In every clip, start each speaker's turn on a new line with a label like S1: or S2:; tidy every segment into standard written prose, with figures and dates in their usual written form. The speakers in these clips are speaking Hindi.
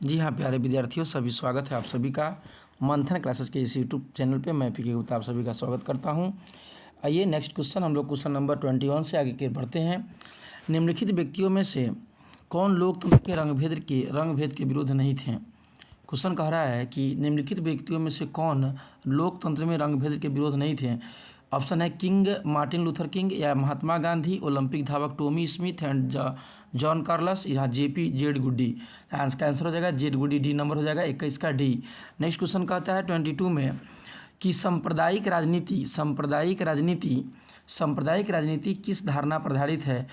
S1: जी हाँ प्यारे विद्यार्थियों, सभी स्वागत है आप सभी का मंथन क्लासेस के इस यूट्यूब चैनल पे। मैं पीके गुप्ता आप सभी का स्वागत करता हूँ। आइए नेक्स्ट क्वेश्चन, हम लोग क्वेश्चन नंबर 21 से आगे के बढ़ते हैं। निम्नलिखित व्यक्तियों में से कौन लोकतंत्र के रंगभेद के विरुद्ध नहीं थे। क्वेश्चन कह रहा है कि निम्नलिखित व्यक्तियों में से कौन लोकतंत्र में रंगभेद के विरोध नहीं थे। ऑप्शन है किंग मार्टिन लूथर किंग, या महात्मा गांधी, ओलंपिक धावक Tommy Smith and John Carlos, या जेपी जेड गुडी। इसका आंसर हो जाएगा जेड गुडी, डी नंबर हो जाएगा 21 का डी। नेक्स्ट क्वेश्चन कहता है 22 में कि सांप्रदायिक राजनीति किस धारणा पर आधारित है।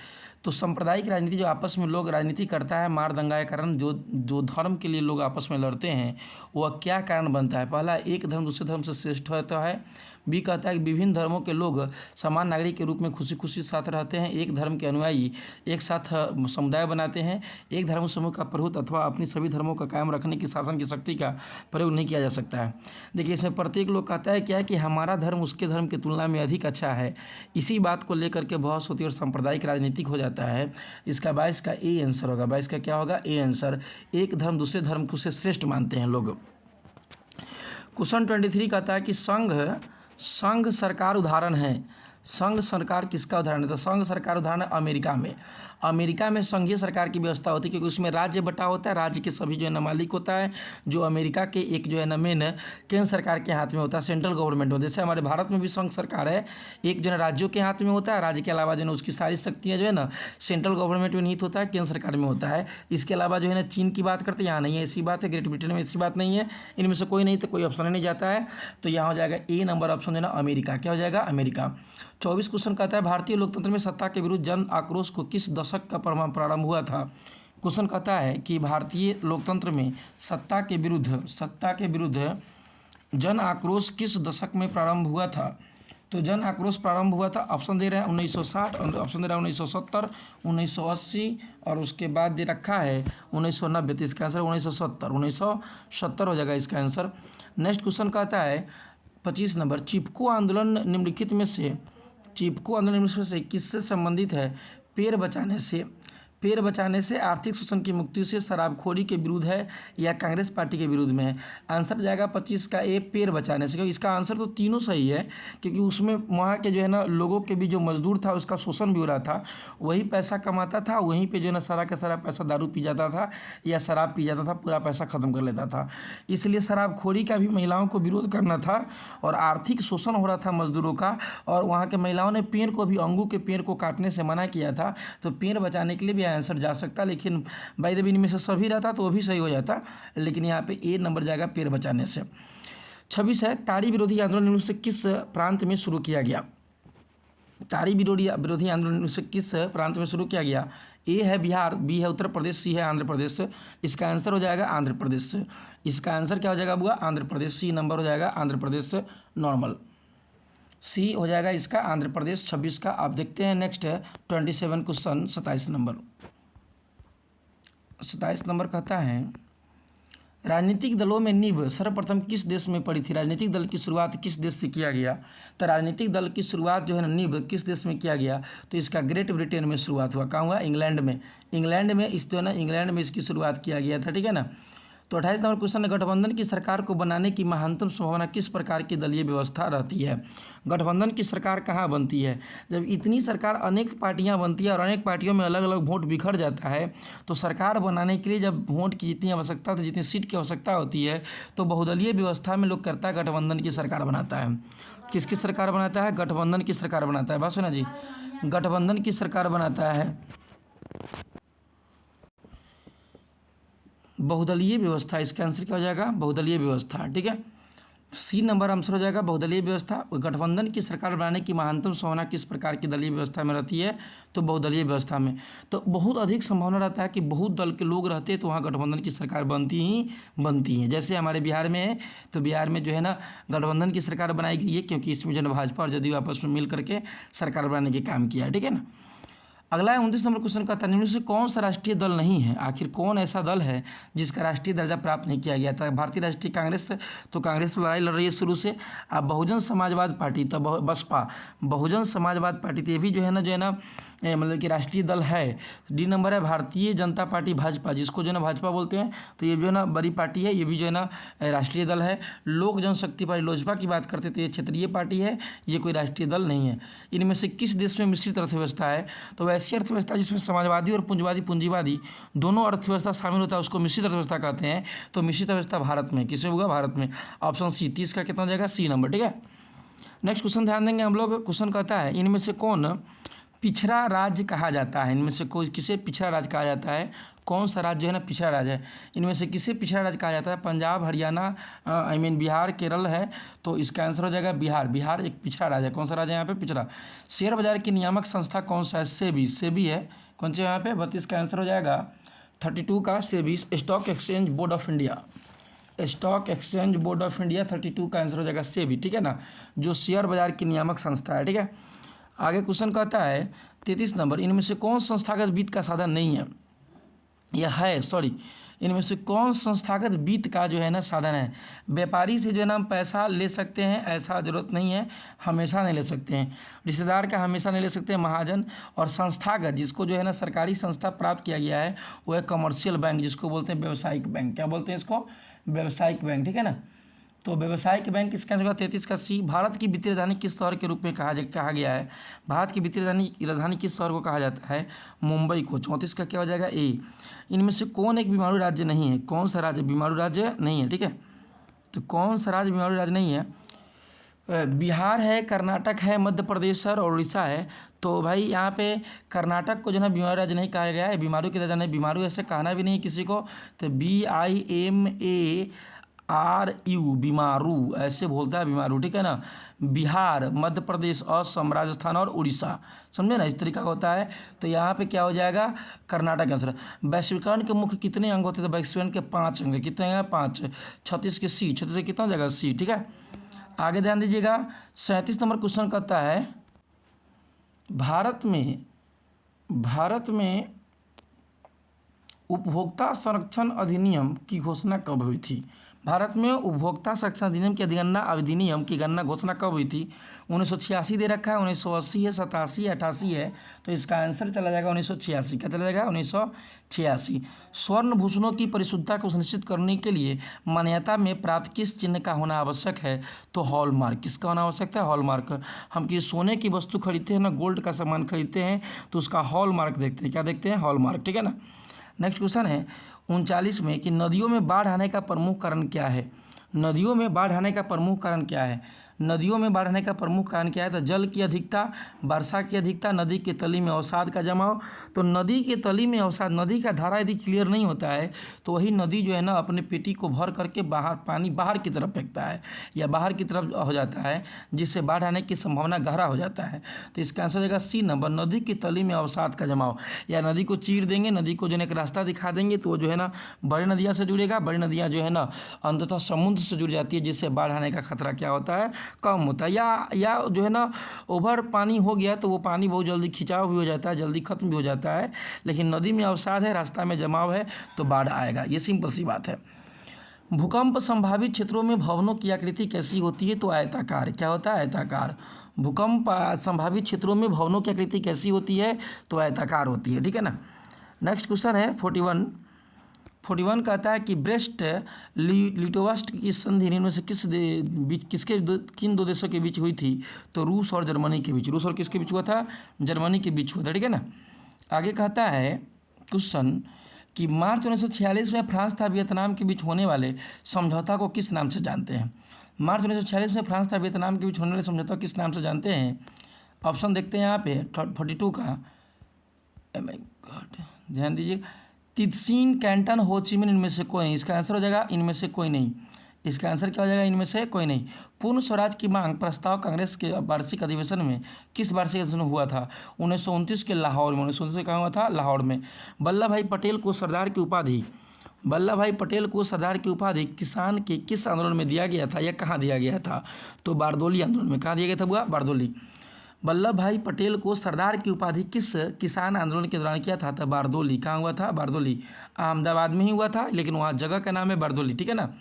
S1: तो सांप्रदायिक राजनीति जो आपस में लोग राजनीति करता है, मार दंगा के कारण जो धर्म के लिए लोग आपस में लड़ते हैं, वह क्या कारण बनता है। पहला, एक धर्म दूसरे धर्म से श्रेष्ठ होता है। बी कहता है कि विभिन्न धर्मों के लोग समान नागरिक के रूप में खुशी खुशी साथ रहते हैं। एक धर्म के अनुयायी एक साथ समुदाय बनाते हैं। एक धर्म समूह का प्रभुत्व अथवा अपनी सभी धर्मों का कायम रखने की शासन की शक्ति का प्रयोग नहीं किया जा सकता है। देखिए, इसमें प्रत्येक लोग कहता है क्या है कि हमारा धर्म उसके धर्म की तुलना में अधिक अच्छा है। इसी बात को लेकर के बहस होती है और सांप्रदायिक राजनीतिक हो जाता है। इसका 22 का ए आंसर होगा। 22 का क्या होगा? A answer. एक धर्म दूसरे धर्म को से श्रेष्ठ मानते हैं लोग। क्वेश्चन 23 कहता है कि संघ सरकार उदाहरण है। संघ सरकार किसका उदाहरण है? तो संघ सरकार उदाहरण है अमेरिका में संघीय सरकार की व्यवस्था होती है, क्योंकि उसमें राज्य बटा होता है। राज्य के सभी जो है ना मालिक होता है, जो अमेरिका के एक जो है ना मेन केंद्र सरकार के हाथ में होता है, सेंट्रल गवर्नमेंट में। जैसे हमारे भारत में भी संघ सरकार है, एक जो है राज्यों के हाथ में होता है। राज्य के अलावा जो है उसकी सारी शक्तियाँ जो है ना सेंट्रल गवर्नमेंट में निहित होता है, केंद्र सरकार में होता है। इसके अलावा जो है ना चीन की बात करते हैं, यहाँ नहीं है ऐसी बात है। ग्रेट ब्रिटेन में ऐसी बात नहीं है। इनमें से कोई नहीं तो कोई ऑप्शन नहीं जाता है। तो यहाँ हो जाएगा ए नंबर ऑप्शन जो है ना अमेरिका। क्या हो जाएगा? अमेरिका। 24 क्वेश्चन कहता है भारतीय लोकतंत्र में सत्ता के विरुद्ध जन आक्रोश को किस दशक का प्रारंभ हुआ था। क्वेश्चन कहता है कि भारतीय लोकतंत्र में सत्ता के विरुद्ध जन आक्रोश किस दशक में प्रारंभ हुआ था। तो जन आक्रोश प्रारंभ हुआ था, ऑप्शन दे रहे हैं 1960, ऑप्शन दे रहा है 1970, 1980 और उसके बाद दे रखा है 1990। तो इसका आंसर 1970 हो जाएगा इसका आंसर। नेक्स्ट क्वेश्चन कहता है 25 नंबर, चिपको आंदोलन निम्नलिखित में से किससे संबंधित है। पेड़ बचाने से, आर्थिक शोषण की मुक्ति से, शराबखोरी के विरुद्ध है, या कांग्रेस पार्टी के विरुद्ध में है। आंसर जाएगा 25 का ए, पेड़ बचाने से। क्योंकि इसका आंसर तो तीनों सही है, क्योंकि उसमें वहाँ के जो है ना लोगों के भी जो मजदूर था उसका शोषण भी हो रहा था। वही पैसा कमाता था, वहीं पे जो है ना सारा का सारा पैसा दारू पी जाता था या शराब पी जाता था, पूरा पैसा खत्म कर लेता था। इसलिए शराबखोरी का भी महिलाओं को विरोध करना था और आर्थिक शोषण हो रहा था मजदूरों का। और वहाँ के महिलाओं ने पेड़ को भी, अंगू के पेड़ को काटने से मना किया था। तो पेड़ बचाने के लिए भी आंसर जा सकता, लेकिन बाई द वे इनमें से सभी रहता तो वो भी सही हो जाता, लेकिन यहाँ पे ए नंबर जाएगा पेड़ बचाने से। 26 है, ताड़ी विरोधी आंदोलन से किस प्रांत में शुरू किया गया। ताड़ी विरोधी आंदोलन से किस प्रांत में शुरू किया गया। ए है बिहार, बी है उत्तर प्रदेश, सी है आंध्र प्रदेश। इसका आंसर हो जाएगा आंध्र प्रदेश। इसका आंसर क्या हो जाएगा बुआ? आंध्र प्रदेश। सी नंबर हो जाएगा आंध्र प्रदेश नॉर्मल। सी हो जाएगा इसका आंध्र प्रदेश 26 का। आप देखते हैं नेक्स्ट है 27 क्वेश्चन 27 नंबर कहता है राजनीतिक दलों में नींव सर्वप्रथम किस देश में पड़ी थी। राजनीतिक दल की शुरुआत किस देश से किया गया। तो राजनीतिक दल की शुरुआत जो है ना नींव किस देश में किया गया। तो इसका ग्रेट ब्रिटेन में शुरुआत हुआ। कहाँ हुआ? इंग्लैंड में इस जो है ना इंग्लैंड में इसकी शुरुआत किया गया था। ठीक है ना। तो 28 नंबर क्वेश्चन है, गठबंधन की सरकार को बनाने की महानतम संभावना किस प्रकार की दलीय व्यवस्था रहती है। गठबंधन की सरकार कहाँ बनती है? जब इतनी सरकार अनेक पार्टियां बनती है और अनेक पार्टियों में अलग अलग वोट बिखर जाता है, तो सरकार बनाने के लिए जब वोट की जितनी आवश्यकता होती है, जितनी सीट की आवश्यकता होती है, तो बहुदलीय व्यवस्था में लोग करता है गठबंधन की सरकार बनाता है। किसकी सरकार बनाता है? गठबंधन की सरकार बनाता है। बात सुना जी, गठबंधन की सरकार बनाता है बहुदलीय व्यवस्था। इसका आंसर क्या हो जाएगा? बहुदलीय व्यवस्था। ठीक है, सी नंबर आंसर हो जाएगा बहुदलीय व्यवस्था। गठबंधन की सरकार बनाने की महानतम संभावना किस प्रकार की दलीय व्यवस्था में रहती है। तो बहुदलीय व्यवस्था में तो बहुत अधिक संभावना रहता है कि बहुत दल के लोग रहते हैं, तो वहाँ गठबंधन की सरकार बनती है। जैसे हमारे बिहार में है, तो बिहार में जो है ना गठबंधन की सरकार बनाई गई है, क्योंकि इसमें जो है भाजपा और जदयू आपस में मिल करके सरकार बनाने के काम किया है। ठीक है ना। अगला है 29 नंबर क्वेश्चन का था, निम्न में से कौन सा राष्ट्रीय दल नहीं है? आखिर कौन ऐसा दल है जिसका राष्ट्रीय दर्जा प्राप्त नहीं किया गया था? भारतीय राष्ट्रीय कांग्रेस, तो कांग्रेस तो लड़ाई लड़ रही है शुरू से। अब बहुजन समाजवाद पार्टी, तो बसपा, बहुजन समाजवाद पार्टी, तो ये भी जो है ना मतलब कि राष्ट्रीय दल है। डी नंबर है भारतीय जनता पार्टी भाजपा, जिसको जो है ना भाजपा बोलते हैं, तो ये जो है ना बड़ी पार्टी है, ये भी जो है ना राष्ट्रीय दल है। लोक जनशक्ति पार्टी लोजपा की बात करते तो ये क्षेत्रीय पार्टी है, ये कोई राष्ट्रीय दल नहीं है। इनमें से किस देश में मिश्रित अर्थव्यवस्था है? तो वैसी अर्थव्यवस्था जिसमें समाजवादी और पूंजीवादी दोनों अर्थव्यवस्था शामिल होता है उसको मिश्रित अर्थव्यवस्था कहते हैं। तो मिश्रित अर्थव्यवस्था भारत में, किसमें होगा? भारत में। ऑप्शन सी, 30 का कितना हो जाएगा? सी नंबर, ठीक है। नेक्स्ट क्वेश्चन ध्यान देंगे हम लोग। क्वेश्चन कहता है, इनमें से कौन पिछड़ा राज्य कहा जाता है? इनमें से कोई किसे पिछड़ा राज्य कहा जाता है? कौन सा राज्य है ना पिछड़ा राज्य है? इनमें से किसे पिछड़ा राज्य कहा जाता है? पंजाब, हरियाणा, बिहार, केरल है, तो इसका आंसर हो जाएगा बिहार। बिहार एक पिछड़ा राज्य है। कौन सा राज्य है यहाँ पे? पिछड़ा। शेयर बाजार की नियामक संस्था कौन सा है? सेबी, सेबी है। कौन सा यहाँ पे? 32 का आंसर हो जाएगा 32 का SEBI. Stock exchange board of India, stock exchange board of India 32 का आंसर हो जाएगा सेबी, ठीक है ना, जो शेयर बाजार की नियामक संस्था है, ठीक है। आगे क्वेश्चन कहता है 33 नंबर, इनमें से कौन संस्थागत वित्त का साधन नहीं है? यह है, सॉरी, इनमें से कौन संस्थागत वित्त का जो है ना साधन है? व्यापारी से जो है ना हम पैसा ले सकते हैं, ऐसा जरूरत नहीं है, हमेशा नहीं ले सकते हैं। रिश्तेदार का हमेशा नहीं ले सकते हैं, महाजन। और संस्थागत, जिसको जो है ना सरकारी संस्था प्राप्त किया गया है, वो है कमर्शियल बैंक, जिसको बोलते हैं व्यावसायिक बैंक। क्या बोलते हैं इसको? व्यावसायिक बैंक, ठीक है ना। तो व्यावसायिक बैंक इसका आंसर 33 का सी। भारत की वित्तीय राजधानी किस शहर के रूप में कहा गया है? भारत की वित्तीय राजधानी किस शहर को कहा जाता है? मुंबई को। 34 का क्या हो जाएगा? ए। इनमें से कौन एक बीमारू राज्य नहीं है? कौन सा राज्य बीमारू राज्य नहीं है? ठीक है, तो कौन सा राज्य बीमारू राज्य नहीं है? बिहार है, कर्नाटक है, मध्य प्रदेश और उड़ीसा है। तो भाई यहाँ पे कर्नाटक को जो है ना बीमारू राज्य नहीं कहा गया है, बीमारू की राजधानी। बीमारू ऐसे कहना भी नहीं है किसी को, तो BIMARU, बीमारू ऐसे बोलता है, बीमारू, ठीक है ना। बिहार, मध्य प्रदेश, असम, राजस्थान और उड़ीसा, समझे ना, इस तरीका होता है। तो यहाँ पे क्या हो जाएगा? कर्नाटक आंसर। वैश्वीकरण के मुख्य कितने अंग होते थे? वैश्वीकरण के 5 अंग। कितने हैं? 5। 36 के सी, 36 से कितना हो जाएगा? सी, ठीक है। आगे ध्यान दीजिएगा, 37 नंबर क्वेश्चन कहता है, भारत में उपभोक्ता संरक्षण अधिनियम की घोषणा कब हुई थी? भारत में उपभोक्ता संरक्षण अधिनियम की गणना घोषणा कब हुई थी? 1986 दे रखा है, 1980 है, 87 है, 88 है। तो इसका आंसर चला जाएगा 1986। क्या चला जाएगा? 1986। स्वर्ण भूषणों की परिशुद्धता को सुनिश्चित करने के लिए मान्यता में प्राप्त किस चिन्ह का होना आवश्यक है? तो हॉलमार्क। किसका होना आवश्यक है? हॉलमार्क। हम किसी सोने की वस्तु खरीदते हैं ना, गोल्ड का सामान खरीदते हैं, तो उसका हॉलमार्क देखते हैं। क्या देखते हैं? हॉलमार्क, ठीक है ना। नेक्स्ट क्वेश्चन है 39 में कि नदियों में बाढ़ आने का प्रमुख कारण क्या है? नदियों में बाढ़ आने का प्रमुख कारण क्या है? नदियों में बाढ़ आने का प्रमुख कारण क्या है? तो जल की अधिकता, वर्षा की अधिकता, नदी के तली में अवसाद का जमाव। तो नदी के तली में अवसाद, नदी का धारा यदि क्लियर नहीं होता है तो वही नदी जो है ना अपने पेटी को भर करके पानी बाहर की तरफ फेंकता है या बाहर की तरफ हो जाता है, जिससे बाढ़ आने की संभावना गहरा हो जाता है। तो इसका आंसर हो जाएगा सी नंबर, नदी की तली में अवसाद का जमाव। या नदी को चीर देंगे, नदी को जो है एक रास्ता दिखा देंगे, तो वो जो है ना बड़ी नदियाँ से जुड़ेगा, बड़ी नदियाँ जो है ना अंततः समुद्र से जुड़ जाती है, जिससे बाढ़ आने का खतरा क्या होता है? कम होता है। या जो है ना ओवर पानी हो गया तो वो पानी बहुत जल्दी खिंचाव भी हो जाता है, जल्दी खत्म भी हो जाता है। लेकिन नदी में अवसाद है, रास्ता में जमाव है, तो बाढ़ आएगा। ये सिंपल सी बात है। भूकंप संभावित क्षेत्रों में भवनों की आकृति कैसी होती है? तो आयताकार। क्या होता है? आयताकार। भूकंप संभावित क्षेत्रों में भवनों की आकृति कैसी होती है? तो आयताकार होती है, ठीक है ना। नेक्स्ट क्वेश्चन है 41 कहता है कि ब्रेस्ट लिटोवस्ट की संधि इनमें से किन दो देशों के बीच हुई थी? तो रूस और जर्मनी के बीच। रूस और किसके बीच हुआ था? जर्मनी के बीच हुआ था, ठीक है ना। आगे कहता है क्वेश्चन कि मार्च 1946 में फ्रांस तथा वियतनाम के बीच होने वाले समझौता को किस नाम से जानते हैं? मार्च 1946 में फ्रांस तथा वियतनाम के बीच होने वाले समझौता को किस नाम से जानते हैं? ऑप्शन देखते हैं यहाँ पे 42 का, ध्यान दीजिए, तितसीन, कैंटन, होचिमिन, इनमें से कोई नहीं। इसका आंसर हो जाएगा इनमें से कोई नहीं। इसका आंसर क्या हो जाएगा? इनमें से कोई नहीं। पूर्ण स्वराज की मांग प्रस्ताव कांग्रेस के वार्षिक अधिवेशन में किस वार्षिक अधिवेशन हुआ था? 1929 के लाहौर में। 1929 कहाँ हुआ था? लाहौर में। वल्लभ भाई पटेल को सरदार की उपाधि किसान के किस आंदोलन में दिया गया था या कहाँ दिया गया था? तो बारदोली आंदोलन में। कहाँ दिया गया था बुआ? बारदोली। वल्लभ भाई पटेल को सरदार की उपाधि किस किसान आंदोलन के दौरान किया था? तो बारदोली। कहाँ हुआ था? बारदोली। अहमदाबाद में ही हुआ था, लेकिन वहाँ जगह का नाम है बारदोली, ठीक है ना,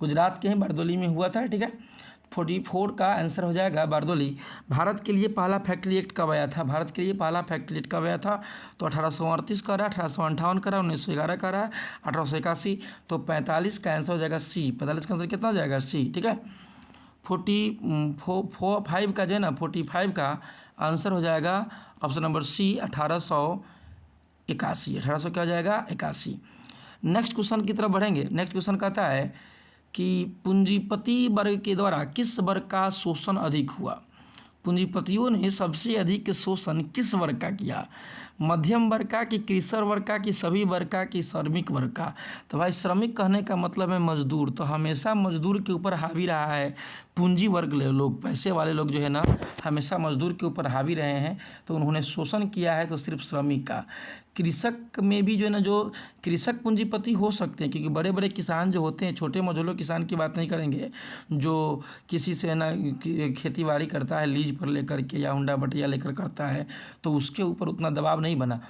S1: गुजरात के ही बारदोली में हुआ था, ठीक है। 44 का आंसर हो जाएगा बारदोली। भारत के लिए पहला फैक्ट्री एक्ट कब आया था? भारत के लिए पहला फैक्ट्री एक्ट कब आया था? तो 1838 का रहा, 1858 का रहा, 1911 का रहा, 1881। तो 45 का आंसर हो जाएगा सी। 45 का आंसर कितना हो जाएगा? सी, ठीक है। 45 का जो है ना, 45 का आंसर हो जाएगा ऑप्शन नंबर सी, 1881। 1800 क्या हो जाएगा? 81। नेक्स्ट क्वेश्चन की तरफ बढ़ेंगे। नेक्स्ट क्वेश्चन कहता है कि पूंजीपति वर्ग के द्वारा किस वर्ग का शोषण अधिक हुआ? पूंजीपतियों ने सबसे अधिक शोषण किस वर्ग का किया? मध्यम वर्ग का, कि कृषक वर्ग का, कि सभी वर्ग का, कि श्रमिक वर्ग का? तो भाई श्रमिक कहने का मतलब है मजदूर, तो हमेशा मजदूर के ऊपर हावी रहा है पूंजी वर्ग लोग, पैसे वाले लोग जो है ना हमेशा मजदूर के ऊपर हावी रहे हैं, तो उन्होंने शोषण किया है तो सिर्फ श्रमिक का। कृषक में भी जो है ना, जो कृषक पूंजीपति हो सकते हैं, क्योंकि बड़े बड़े किसान जो होते हैं, छोटे मझोले किसान की बात नहीं करेंगे, जो किसी से ना खेती बाड़ी करता है लीज पर लेकर के या हुंडा बटिया लेकर करता है, तो उसके ऊपर उतना दबाव नहीं बना।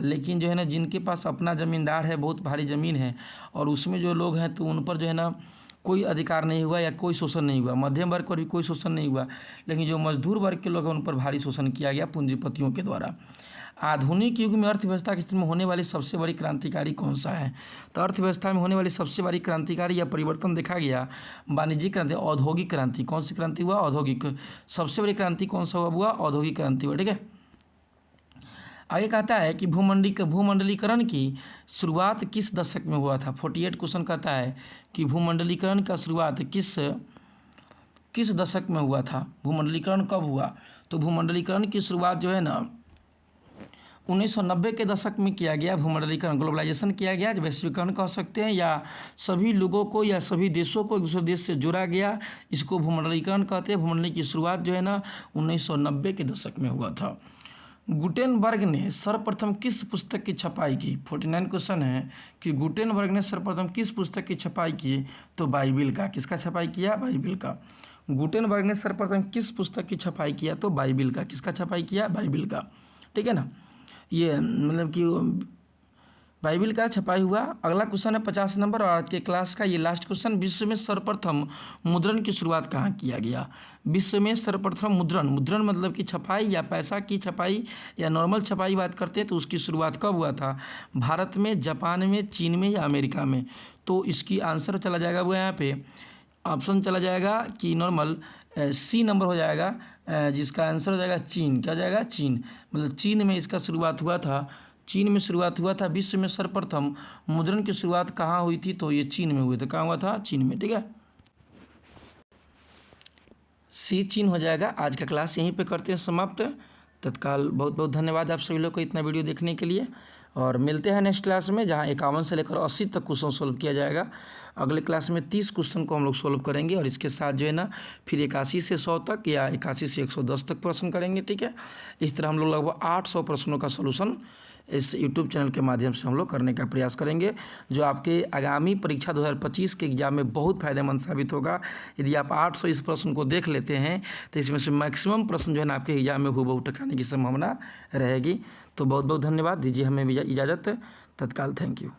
S1: लेकिन जो है ना जिनके पास अपना ज़मींदार है, बहुत भारी ज़मीन है, और उसमें जो लोग हैं तो उन पर जो है ना कोई अधिकार नहीं हुआ या कोई शोषण नहीं हुआ। मध्यम वर्ग पर भी कोई शोषण नहीं हुआ, लेकिन जो मजदूर वर्ग के लोग हैं उन पर भारी शोषण किया गया पूंजीपतियों के द्वारा। आधुनिक युग में अर्थव्यवस्था के क्षेत्र में होने वाली सबसे बड़ी क्रांतिकारी कौन सा है? तो अर्थव्यवस्था में होने वाली सबसे बड़ी क्रांतिकारी या परिवर्तन देखा गया वाणिज्यिक क्रांति, औद्योगिक क्रांति। कौन सी क्रांति हुआ? औद्योगिक। सबसे बड़ी क्रांति कौन सा हुआ? औद्योगिक क्रांति हुआ, ठीक है। आगे कहता है कि भूमंडलीकरण की शुरुआत किस दशक में हुआ था? 48 क्वेश्चन कहता है कि भूमंडलीकरण का शुरुआत किस दशक में हुआ था? भूमंडलीकरण कब हुआ? तो भूमंडलीकरण की शुरुआत जो है ना 1990 के दशक में किया गया। भूमंडलीकरण, ग्लोबलाइजेशन किया गया, वैश्वीकरण कह सकते हैं, या सभी लोगों को या सभी देशों को एक दूसरे देश से जोड़ा गया, इसको भूमंडलीकरण कहते हैं। भूमंडलीकरण की शुरुआत जो है ना 1990 के दशक में हुआ था। गुटेनबर्ग ने सर्वप्रथम किस पुस्तक की छपाई की? 49 क्वेश्चन है कि गुटेनबर्ग ने सर्वप्रथम किस पुस्तक की छपाई की? तो बाइबिल का। किसका छपाई किया? बाइबिल का। गुटेनबर्ग ने सर्वप्रथम किस पुस्तक की छपाई किया? तो बाइबिल का। किसका छपाई किया? बाइबिल का, ठीक है ना। ये मतलब कि बाइबिल का छपाई हुआ। अगला क्वेश्चन है 50 नंबर और आज के क्लास का ये लास्ट क्वेश्चन। विश्व में सर्वप्रथम मुद्रण की शुरुआत कहाँ किया गया? विश्व में सर्वप्रथम मुद्रण मतलब कि छपाई या पैसा की छपाई या नॉर्मल छपाई बात करते हैं, तो उसकी शुरुआत कब हुआ था? भारत में, जापान में, चीन में या अमेरिका में? तो इसकी आंसर चला जाएगा वो यहाँ पे ऑप्शन चला जाएगा कि नॉर्मल सी नंबर हो जाएगा, जिसका आंसर हो जाएगा चीन। क्या हो जाएगा? चीन। मतलब चीन में इसका शुरुआत हुआ था। चीन में शुरुआत हुआ था। विश्व में सर्वप्रथम मुद्रण की शुरुआत कहाँ हुई थी? तो ये चीन में हुई थी। कहाँ हुआ था? चीन में, ठीक है। सी चीन हो जाएगा। आज का क्लास यहीं पे करते हैं समाप्त। तत्काल बहुत बहुत धन्यवाद आप सभी लोग को इतना वीडियो देखने के लिए, और मिलते हैं नेक्स्ट क्लास में जहां 51 से लेकर 80 तक क्वेश्चन सोल्व किया जाएगा। अगले क्लास में 30 क्वेश्चन को हम लोग सोल्व करेंगे, और इसके साथ जो है ना फिर 81 से 100 तक या 81 से 110 तक प्रश्न करेंगे, ठीक है। इस तरह हम लोग लगभग 800 प्रश्नों का सोल्यूशन इस यूट्यूब चैनल के माध्यम से हम लोग करने का प्रयास करेंगे, जो आपके आगामी परीक्षा 2025 के एग्जाम में बहुत फायदेमंद साबित होगा। यदि आप 800 इस प्रश्न को देख लेते हैं तो इसमें से मैक्सिमम प्रश्न जो है ना आपके एग्जाम में हूबहू टकराने की संभावना रहेगी। तो बहुत बहुत धन्यवाद। दीजिए हमें इजाज़त। तत्काल थैंक यू।